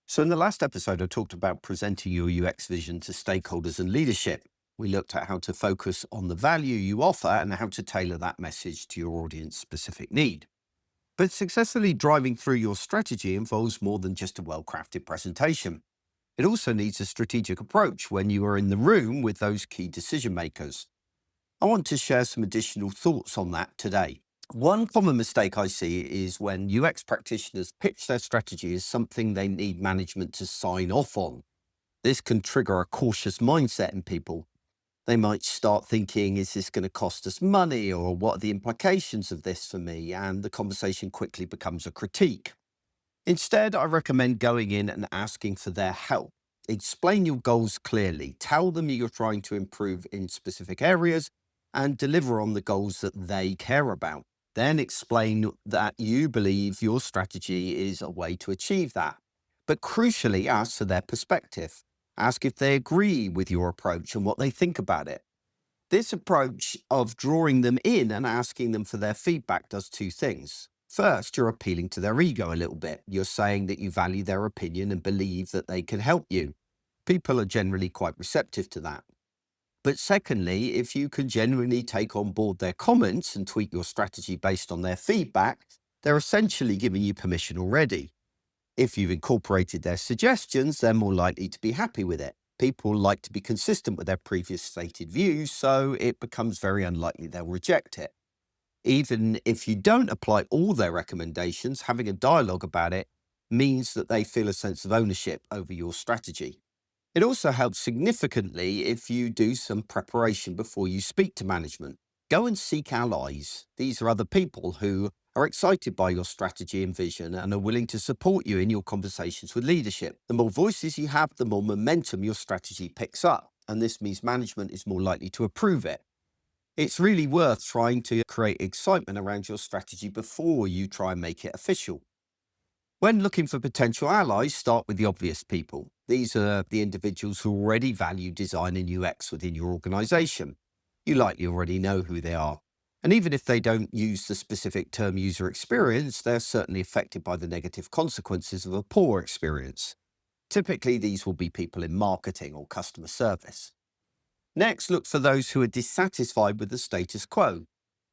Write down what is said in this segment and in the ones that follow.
So, in the last episode, I talked about presenting your UX vision to stakeholders and leadership. We looked at how to focus on the value you offer and how to tailor that message to your audience specific need. But successfully driving through your strategy involves more than just a well crafted presentation. It also needs a strategic approach when you are in the room with those key decision makers. I want to share some additional thoughts on that today. One common mistake I see is when UX practitioners pitch their strategy as something they need management to sign off on. This can trigger a cautious mindset in people. They might start thinking, is this going to cost us money, or what are the implications of this for me? And the conversation quickly becomes a critique. Instead, I recommend going in and asking for their help. Explain your goals clearly. Tell them you're trying to improve in specific areas and deliver on the goals that they care about. Then explain that you believe your strategy is a way to achieve that. But crucially, ask for their perspective. Ask if they agree with your approach and what they think about it. This approach of drawing them in and asking them for their feedback does two things. First, you're appealing to their ego a little bit. You're saying that you value their opinion and believe that they can help you. People are generally quite receptive to that. But secondly, if you can genuinely take on board their comments and tweak your strategy based on their feedback, they're essentially giving you permission already. If you've incorporated their suggestions, they're more likely to be happy with it. People like to be consistent with their previous stated views, so it becomes very unlikely they'll reject it. Even if you don't apply all their recommendations, having a dialogue about it means that they feel a sense of ownership over your strategy. It also helps significantly if you do some preparation before you speak to management. Go and seek allies. These are other people who are excited by your strategy and vision and are willing to support you in your conversations with leadership. The more voices you have, the more momentum your strategy picks up, and this means management is more likely to approve it. It's really worth trying to create excitement around your strategy before you try and make it official. When looking for potential allies, start with the obvious people. These are the individuals who already value design and UX within your organization. You likely already know who they are. And even if they don't use the specific term user experience, they're certainly affected by the negative consequences of a poor experience. Typically, these will be people in marketing or customer service. Next, look for those who are dissatisfied with the status quo.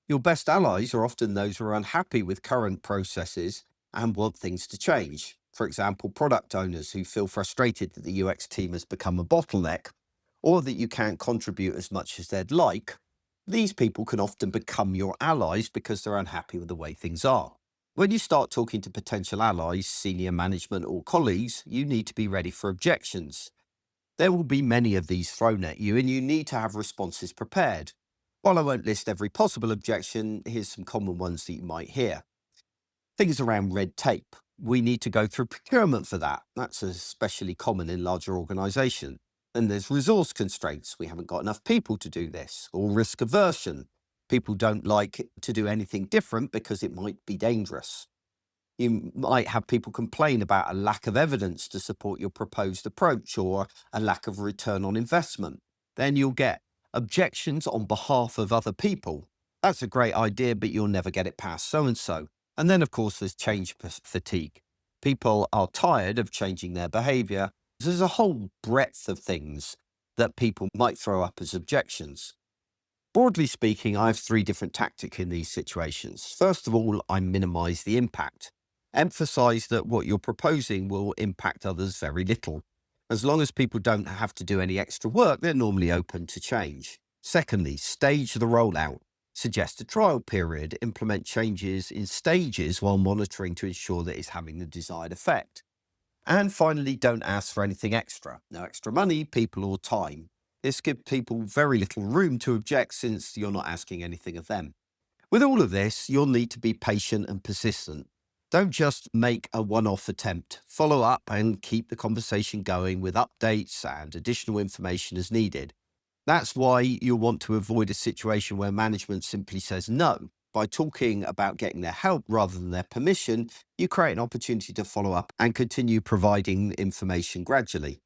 Your best allies are often those who are unhappy with current processes and want things to change. For example, product owners who feel frustrated that the UX team has become a bottleneck or that you can't contribute as much as they'd like. These people can often become your allies because they're unhappy with the way things are. When you start talking to potential allies, senior management, or colleagues, you need to be ready for objections. There will be many of these thrown at you, and you need to have responses prepared. While I won't list every possible objection, here's some common ones that you might hear. Things around red tape. We need to go through procurement for that. That's especially common in larger organizations. And there's resource constraints. We haven't got enough people to do this. Or risk aversion. People don't like to do anything different because it might be dangerous. You might have people complain about a lack of evidence to support your proposed approach or a lack of return on investment. Then you'll get objections on behalf of other people. That's a great idea, but you'll never get it past so and so. And then, of course, there's change fatigue. People are tired of changing their behavior. There's a whole breadth of things that people might throw up as objections. Broadly speaking, I have three different tactics in these situations. First of all, I minimize the impact. Emphasize that what you're proposing will impact others very little. As long as people don't have to do any extra work, they're normally open to change. Secondly, stage the rollout. Suggest a trial period, implement changes in stages while monitoring to ensure that it's having the desired effect. And finally, don't ask for anything extra. No extra money, people, or time. This gives people very little room to object since you're not asking anything of them. With all of this, you'll need to be patient and persistent. Don't just make a one-off attempt. Follow up and keep the conversation going with updates and additional information as needed. That's why you'll want to avoid a situation where management simply says no. By talking about getting their help rather than their permission, you create an opportunity to follow up and continue providing information gradually.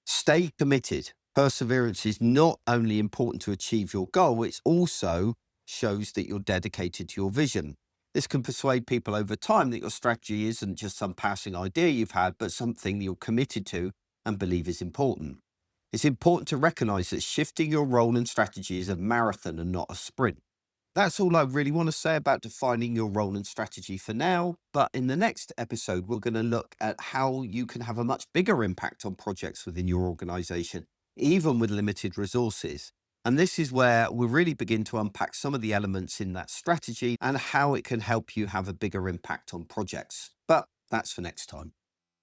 Stay committed. Perseverance is not only important to achieve your goal, it also shows that you're dedicated to your vision. This can persuade people over time that your strategy isn't just some passing idea you've had, but something you're committed to and believe is important. It's important to recognize that shifting your role and strategy is a marathon and not a sprint. That's all I really want to say about defining your role and strategy for now. But in the next episode, we're going to look at how you can have a much bigger impact on projects within your organization, even with limited resources. And this is where we really begin to unpack some of the elements in that strategy and how it can help you have a bigger impact on projects. But that's for next time.